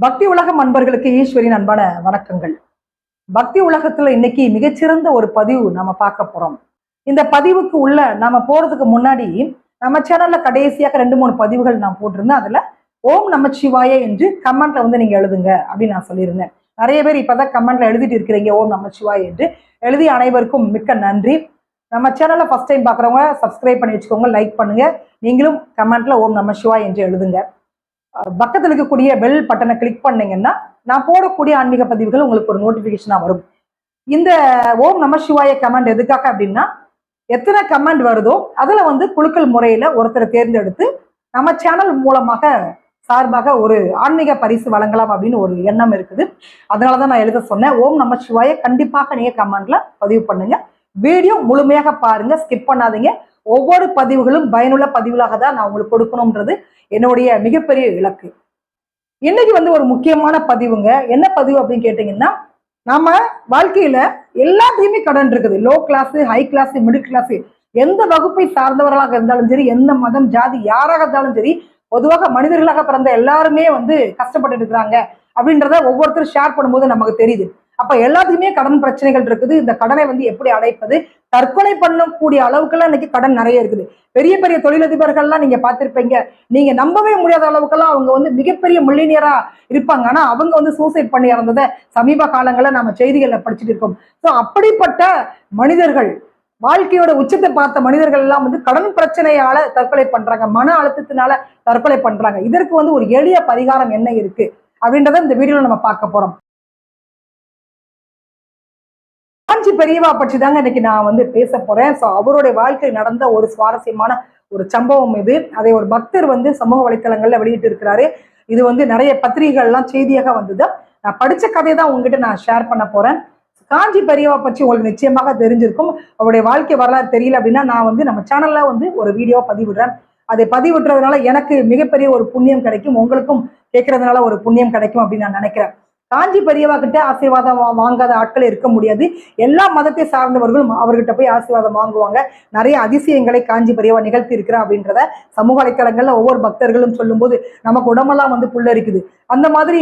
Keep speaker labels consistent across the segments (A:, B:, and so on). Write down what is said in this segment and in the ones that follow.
A: பக்தி உலகம் அன்பர்களுக்கு ஈஸ்வரின் அன்பான வணக்கங்கள். பக்தி உலகத்துல இன்னைக்கு மிகச்சிறந்த ஒரு பதிவு நாம பார்க்க போறோம். இந்த பதிவுக்கு உள்ள நாம போறதுக்கு முன்னாடி நம்ம சேனல்ல கடைசியாக 2-3 பதிவுகள் நான் போட்டிருந்தேன். அதுல ஓம் நமச்சிவாய என்று கமெண்ட்ல வந்து நீங்க எழுதுங்க அப்படின்னு நான் சொல்லியிருந்தேன். நிறைய பேர் இப்பதான் கமெண்ட்ல எழுதிட்டு இருக்கிறீங்க ஓம் நமச்சிவாய என்று. எழுதிய அனைவருக்கும் மிக்க நன்றி. நம்ம சேனல்ல ஃபர்ஸ்ட் டைம் பாக்குறவங்க சப்ஸ்கிரைப் பண்ணி வச்சுக்கோங்க, லைக் பண்ணுங்க. நீங்களும் கமெண்ட்ல ஓம் நமச்சிவாய என்று எழுதுங்க. பக்கத்தில் இருக்கக்கூடிய பெல் பட்டனை கிளிக் பண்ணீங்கன்னா நான் போடக்கூடிய ஆன்மீக பதிவுகள் உங்களுக்கு ஒரு நோட்டிபிகேஷனா வரும். இந்த ஓம் நமசிவாய கமெண்ட் எதுக்காக அப்படின்னா, எத்தனை கமெண்ட் வருதோ அதுல வந்து குலுக்கல் முறையில ஒருத்தரை தேர்ந்தெடுத்து நம்ம சேனல் மூலமாக சார்பாக ஒரு ஆன்மீக பரிசு வழங்கலாம் அப்படின்னு ஒரு எண்ணம் இருக்குது. அதனாலதான் நான் எழுத சொன்னேன். ஓம் நமசிவாய கண்டிப்பாக நீங்க கமெண்ட்ல பதிவு பண்ணுங்க. வீடியோ முழுமையாக பாருங்க, ஸ்கிப் பண்ணாதீங்க. ஒவ்வொரு பதிவுகளும் பயனுள்ள பதிவுகளாக தான் நான் உங்களுக்கு கொடுக்கணும்ன்றது என்னுடைய மிகப்பெரிய இலக்கு. இன்னைக்கு வந்து ஒரு முக்கியமான பதிவுங்க. என்ன பதிவு அப்படின்னு கேட்டீங்கன்னா, நாம வாழ்க்கையில எல்லாத்தையுமே கடன் இருக்குது. Low class, high class, middle class, எந்த வகுப்பை சார்ந்தவர்களாக இருந்தாலும் சரி, எந்த மதம் ஜாதி யாராக இருந்தாலும் சரி, பொதுவாக மனிதர்களாக பிறந்த எல்லாருமே வந்து கஷ்டப்பட்டு இருக்கிறாங்க அப்படின்றத ஒவ்வொருத்தரும் ஷேர் பண்ணும்போது நமக்கு தெரியுது. அப்ப எல்லாத்துக்குமே கடன் பிரச்சனைகள் இருக்குது. இந்த கடனை வந்து எப்படி அடைப்பது, தற்கொலை பண்ணக்கூடிய அளவுக்கெல்லாம் இன்னைக்கு கடன் நிறைய இருக்குது. பெரிய பெரிய தொழிலதிபர்கள்லாம் நீங்க பார்த்திருப்பீங்க. நீங்க நம்பவே முடியாத அளவுக்கெல்லாம் அவங்க வந்து மிகப்பெரிய மில்லினியரா இருப்பாங்க. ஆனா அவங்க வந்து சூசைட் பண்ணி இறந்ததை சமீப காலங்களில் நம்ம செய்திகள்ல படிச்சுட்டு இருக்கோம். ஸோ அப்படிப்பட்ட மனிதர்கள், வாழ்க்கையோட உச்சத்தை பார்த்த மனிதர்கள் எல்லாம் வந்து கடன் பிரச்சனையால தற்கொலை பண்றாங்க, மன அழுத்தத்தினால தற்கொலை பண்றாங்க. இதற்கு வந்து ஒரு எளிய பரிகாரம் என்ன இருக்கு அப்படின்றத இந்த வீடியோல நம்ம பார்க்க போறோம். காஞ்சி பெரியவா பற்றி தாங்க இன்னைக்கு நான் வந்து பேச போறேன். ஸோ அவருடைய வாழ்க்கையில் நடந்த ஒரு சுவாரஸ்யமான ஒரு சம்பவம் இது. அதை ஒரு பக்தர் வந்து சமூக வலைத்தளங்கள்ல வெளியிட்டு இருக்கிறாரு. இது வந்து நிறைய பத்திரிகைகள்லாம் செய்தியாக வந்தது. நான் படிச்ச கதையை தான் உங்ககிட்ட நான் ஷேர் பண்ண போறேன். காஞ்சி பெரியவா பற்றி உங்களுக்கு நிச்சயமாக தெரிஞ்சிருக்கும். அவருடைய வாழ்க்கை வரலாறு தெரியல அப்படின்னா நான் வந்து நம்ம சேனல்ல வந்து ஒரு வீடியோ பதிவிடுறேன். அதை பதிவிட்டுறதுனால எனக்கு மிகப்பெரிய ஒரு புண்ணியம் கிடைக்கும், உங்களுக்கும் கேட்கறதுனால ஒரு புண்ணியம் கிடைக்கும் அப்படின்னு நான் நினைக்கிறேன். காஞ்சி பெரியவா கிட்ட ஆசீர்வாதம் வாங்காத ஆட்கள் இருக்க முடியாது. எல்லா மதத்தை சார்ந்தவர்களும் அவர்கிட்ட போய் ஆசீர்வாதம் வாங்குவாங்க. நிறைய அதிசயங்களை காஞ்சி பெரியவா நிகழ்த்தி இருக்கிறா அப்படின்றத சமூக வலைத்தளங்கள்ல ஒவ்வொரு பக்தர்களும் சொல்லும் போது நமக்கு உடம்பெல்லாம் வந்து புல்லரிக்குது. அந்த மாதிரி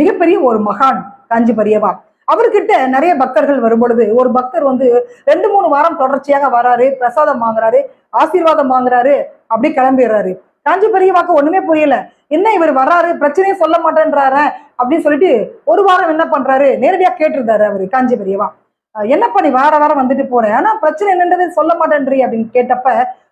A: மிகப்பெரிய ஒரு மகான் காஞ்சி பெரியவா. அவர்கிட்ட நிறைய பக்தர்கள் வரும்பொழுது ஒரு பக்தர் வந்து 2-3 வாரம் தொடர்ச்சியாக வராரு, பிரசாதம் வாங்குறாரு, ஆசீர்வாதம் வாங்குறாரு, அப்படி கிளம்பிடுறாரு. காஞ்சி பெரியவாக்கு ஒண்ணுமே புரியல. என்ன இவர் வர்றாரு, பிரச்சனையே சொல்ல மாட்டேன்றாரு அப்படின்னு சொல்லிட்டு ஒரு வாரம் என்ன பண்றாரு, நேரடியா கேட்டிருந்தாரு அவரு காஞ்சி பெரியவா. என்னப்பா நீ வார வாரம் வந்துட்டு போறேன், ஆனா பிரச்சனை என்னன்றது சொல்ல மாட்டேன்றி அப்படின்னு கேட்டப்ப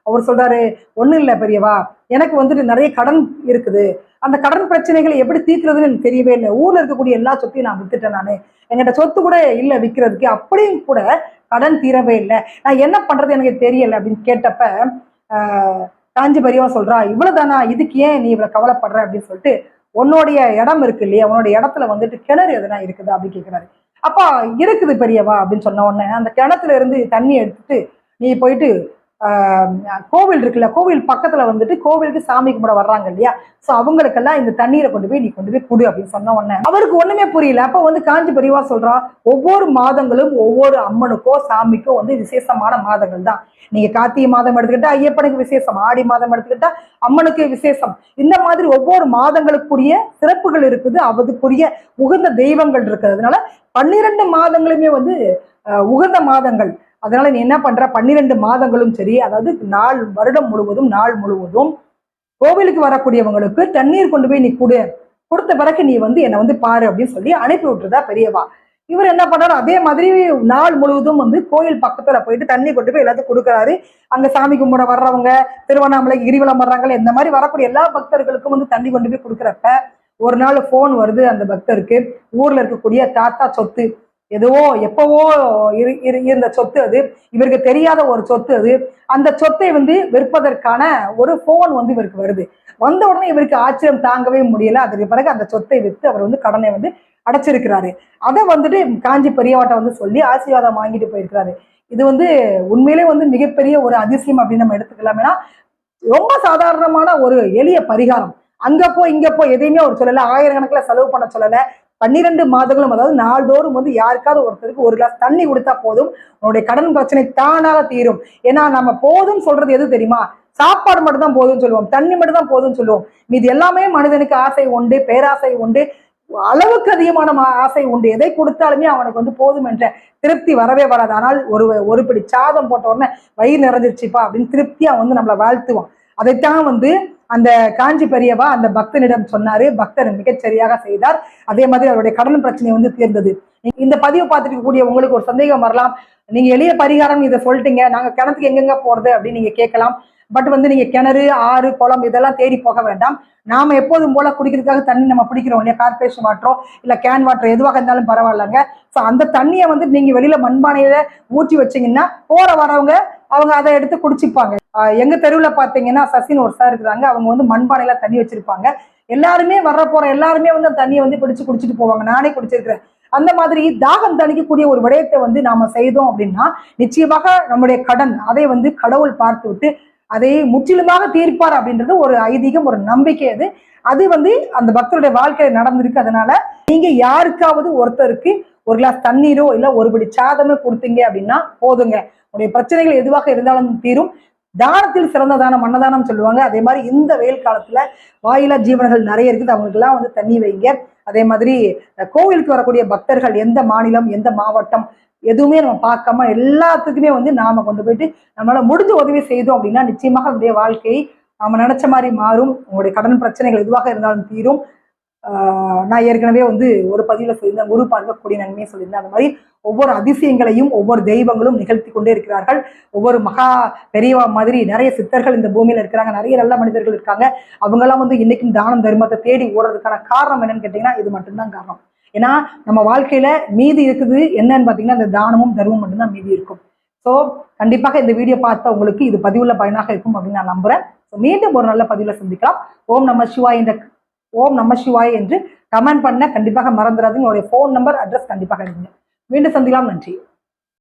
A: அவர் சொல்றாரு, ஒண்ணும் இல்ல பெரியவா, எனக்கு வந்துட்டு நிறைய கடன் இருக்குது. அந்த கடன் பிரச்சனைகளை எப்படி தீர்க்கிறதுன்னு எனக்கு தெரியவே இல்லை. ஊர்ல இருக்கக்கூடிய எல்லா சொத்தையும் நான் வித்துட்டேன். நானு என்கிட்ட சொத்து கூட இல்லை விற்கிறதுக்கு, அப்படியும் கூட கடன் தீரவே இல்லை. நான் என்ன பண்றது எனக்கு தெரியல அப்படின்னு கேட்டப்ப காஞ்சி பெரியவா சொல்றா, இவ்வளவுதானா, இதுக்கு ஏன் நீ இவ்வளவு கவலைப்படுற அப்படின்னு சொல்லிட்டு, உன்னுடைய இடம் இருக்கு இல்லையா, உன்னோட இடத்துல வந்துட்டு கிணறு எதுனா இருக்குதா அப்படின்னு கேட்கிறாரு. அப்பா இருக்குது பெரியவா அப்படின்னு சொன்ன உடனே அந்த கிணத்துல இருந்து தண்ணி எடுத்துட்டு நீ போயிட்டு கோவில் இருக்குல்ல, கோவில் பக்கத்துல வந்துட்டு கோவிலுக்கு சாமி கும்பிட வர்றாங்க இல்லையா, சோ அவங்களுக்கெல்லாம் இந்த தண்ணீரை கொண்டு போய் நீ கொண்டு போய் குடு அப்படின்னு சொன்ன உடனே அவருக்கு ஒண்ணுமே புரியல. அப்ப வந்து காஞ்சி பெரியவா சொல்றா, ஒவ்வொரு மாதங்களும் ஒவ்வொரு அம்மனுக்கோ சாமிக்கோ வந்து விசேஷமான மாதங்கள் தான். நீங்க கார்த்திகை மாதம் எடுத்துக்கிட்டா ஐயப்பனுக்கு விசேஷம், ஆடி மாதம் எடுத்துக்கிட்டா அம்மனுக்கு விசேஷம். இந்த மாதிரி ஒவ்வொரு மாதங்களுக்குரிய சிறப்புகள் இருக்குது, அதுக்குரிய உகந்த தெய்வங்கள் இருக்கிறதுனால 12 மாதங்களுமே வந்து உகந்த மாதங்கள். அதனால நீ என்ன பண்ற, 12 மாதங்களும் சரி, அதாவது வருடம் முழுவதும் நாள் முழுவதும் கோவிலுக்கு வரக்கூடியவங்களுக்கு தண்ணீர் கொண்டு போய் நீ கொடுத்த பிறகு நீ வந்து என்னை வந்து பாரு அப்படின்னு சொல்லி அனுப்பி விட்டுருதா பெரியவா. இவர் என்ன பண்றாரு, அதே மாதிரி நாள் முழுவதும் வந்து கோயில் பக்கத்துல போயிட்டு தண்ணி கொண்டு போய் எல்லாத்தையும் கொடுக்குறாரு. அங்க சாமி கும்பிட வர்றவங்க, திருவண்ணாமலை கிரிவலம் வர்றாங்க, இந்த மாதிரி வரக்கூடிய எல்லா பக்தர்களுக்கும் வந்து தண்ணி கொண்டு போய் கொடுக்குறப்ப ஒரு நாள் போன் வருது அந்த பக்தருக்கு. ஊர்ல இருக்கக்கூடிய தாத்தா சொத்து, எதுவோ எப்பவோ இருந்த சொத்து அது, இவருக்கு தெரியாத ஒரு சொத்து அது. அந்த சொத்தை வந்து விற்பதற்கான ஒரு போன் வந்து இவருக்கு வருது. வந்த உடனே இவருக்கு ஆச்சரியம் தாங்கவே முடியல. அதுக்கு பிறகு அந்த சொத்தை விற்று அவர் வந்து கடனை வந்து அடைச்சிருக்கிறாரு. அதை வந்துட்டு காஞ்சி பெரியவாட்ட வந்து சொல்லி ஆசீர்வாதம் வாங்கிட்டு போயிருக்கிறாரு. இது வந்து உண்மையிலே வந்து மிகப்பெரிய ஒரு அதிசயம் அப்படின்னு நம்ம எடுத்துக்கலாம். ஏன்னா ரொம்ப சாதாரணமான ஒரு எளிய பரிகாரம். அங்க போ இங்க போ எதையுமே அவர் சொல்லல, ஆயிரக்கணக்கில் செலவு பண்ண சொல்லல. 12 மாதங்களும், அதாவது நாள்தோறும் வந்து யாருக்காவது ஒருத்தருக்கு ஒரு கிளாஸ் தண்ணி கொடுத்தா போதும், உன்னுடைய கடன் பிரச்சனை தானாக தீரும். ஏன்னா நம்ம போதும் சொல்றது எது தெரியுமா, சாப்பாடு மட்டும் தான் போதும்னு சொல்லுவோம், தண்ணி மட்டும் தான் போதும்னு சொல்லுவோம். மீது எல்லாமே மனிதனுக்கு ஆசை உண்டு, பேராசை உண்டு, அளவுக்கு அதிகமான ஆசை உண்டு. எதை கொடுத்தாலுமே அவனுக்கு வந்து போதும் என்ற திருப்தி வரவே வராது. ஆனால் ஒரு பிடி சாதம் போட்ட உடனே வயிறு நிறைஞ்சிருச்சுப்பா அப்படின்னு திருப்தியா வந்து நம்மளை வாழ்த்துவான். அதைத்தான் வந்து அந்த காஞ்சி பெரியவா அந்த பக்தனிடம் சொன்னாரு. பக்தர் மிகச்சரியாக செய்தார். அதே மாதிரி அவருடைய கடன் பிரச்சனை வந்து தீர்ந்தது. இந்த பதிவு பார்த்துட்டு கூடிய உங்களுக்கு ஒரு சந்தேகம் வரலாம். நீங்க எளிய பரிகாரம் இதை சொல்லிட்டீங்க, நாங்க கிணத்துக்கு எங்கெங்க போறது அப்படின்னு நீங்க கேட்கலாம். பட் வந்து நீங்க கிணறு, ஆறு, குளம் இதெல்லாம் தேடி போக வேண்டாம். நாம எப்போதும் போல குடிக்கிறதுக்காக தண்ணி நம்ம பிடிக்கிறோம் இல்லையா, கார்பரேஷன் வாட்டரோ இல்ல கேன் வாட்டர் எதுவாக இருந்தாலும் பரவாயில்லங்க. ஸோ அந்த தண்ணியை வந்து நீங்க வெளியில மண்பானையில ஊற்றி வச்சீங்கன்னா போற வரவங்க அவங்க அதை எடுத்து குடிச்சுப்பாங்க. எங்க தெருவில் பார்த்தீங்கன்னா சசின் ஒரு சார் இருக்கிறாங்க. அவங்க வந்து மண்பானையில தண்ணி வச்சிருப்பாங்க. எல்லாருமே வர்ற போற எல்லாருமே வந்து அந்த தண்ணியை வந்து பிடிச்சு குடிச்சிட்டு போவாங்க. நானே குடிச்சிருக்கிறேன். அந்த மாதிரி தாகம் தணிக்கக்கூடிய ஒரு விடயத்தை வந்து நாம செய்தோம் அப்படின்னா நிச்சயமாக நம்முடைய கடன் அதை வந்து கடவுள் பார்த்து விட்டு அதை முற்றிலுமாக தீர்ப்பார் அப்படின்றது ஒரு ஐதீகம், ஒரு நம்பிக்கை. அது வந்து அந்த பக்தருடைய வாழ்க்கையில நடந்திருக்கு. அதனால நீங்க யாருக்காவது ஒருத்தருக்கு ஒரு கிளாஸ் தண்ணீரோ இல்ல ஒரு படி சாதமே கொடுத்தீங்க அப்படின்னா போதுங்க, உங்களுடைய பிரச்சனைகள் எதுவாக இருந்தாலும் தீரும். தானத்தில் சிறந்த தானம் அன்னதானம் சொல்லுவாங்க. அதே மாதிரி இந்த வெயில் காலத்துல வாயிலா ஜீவன்கள் நிறைய இருக்குது, அவங்களுக்கு எல்லாம் வந்து தண்ணி வைங்க. அதே மாதிரி கோவிலுக்கு வரக்கூடிய பக்தர்கள் எந்த மாநிலம் எந்த மாவட்டம் எதுவுமே நம்ம பார்க்காம எல்லாத்துக்குமே வந்து நாம கொண்டு போயிட்டு நம்மளால முடிஞ்ச உதவி செய்தோம் அப்படின்னா நிச்சயமாக நம்முடைய வாழ்க்கை நாம நினைச்ச மாதிரி மாறும். உங்களுடைய கடன் பிரச்சனைகள் எதுவாக இருந்தாலும் தீரும். நான் ஏற்கனவே வந்து ஒரு பதிவுல சொல்லியிருந்தேன், குரு பார்க்கக்கூடிய நன்மையை சொல்லியிருந்தேன். அந்த மாதிரி ஒவ்வொரு அதிசயங்களையும் ஒவ்வொரு தெய்வங்களும் நிகழ்த்தி கொண்டே இருக்கிறார்கள். ஒவ்வொரு மகா பெரியவா மாதிரி நிறைய சித்தர்கள் இந்த பூமியில இருக்கிறாங்க, நிறைய நல்ல மனிதர்கள் இருக்காங்க. அவங்கெல்லாம் வந்து இன்னைக்கும் தானம் தர்மத்தை தேடி ஓடுறதுக்கான காரணம் என்னன்னு கேட்டீங்கன்னா இது மட்டும்தான் காரணம். ஏன்னா நம்ம வாழ்க்கையில மீதி இருக்குது என்னன்னு பாத்தீங்கன்னா இந்த தானமும் தர்மமும் மட்டும்தான் மீதி இருக்கும். ஸோ கண்டிப்பாக இந்த வீடியோ பார்த்த உங்களுக்கு இது பதிவுள்ள பயனாக இருக்கும் அப்படின்னு நான் நம்புறேன். மீண்டும் ஒரு நல்ல பதிவுல சந்திக்கலாம். ஓம் நம சிவாய் என்று கமெண்ட் பண்ண கண்டிப்பாக மறந்துடாதீங்க. உங்களுடைய ஃபோன் நம்பர், அட்ரஸ் கண்டிப்பாக எழுதுங்க. மீண்டும் சந்திக்கலாம். நன்றி.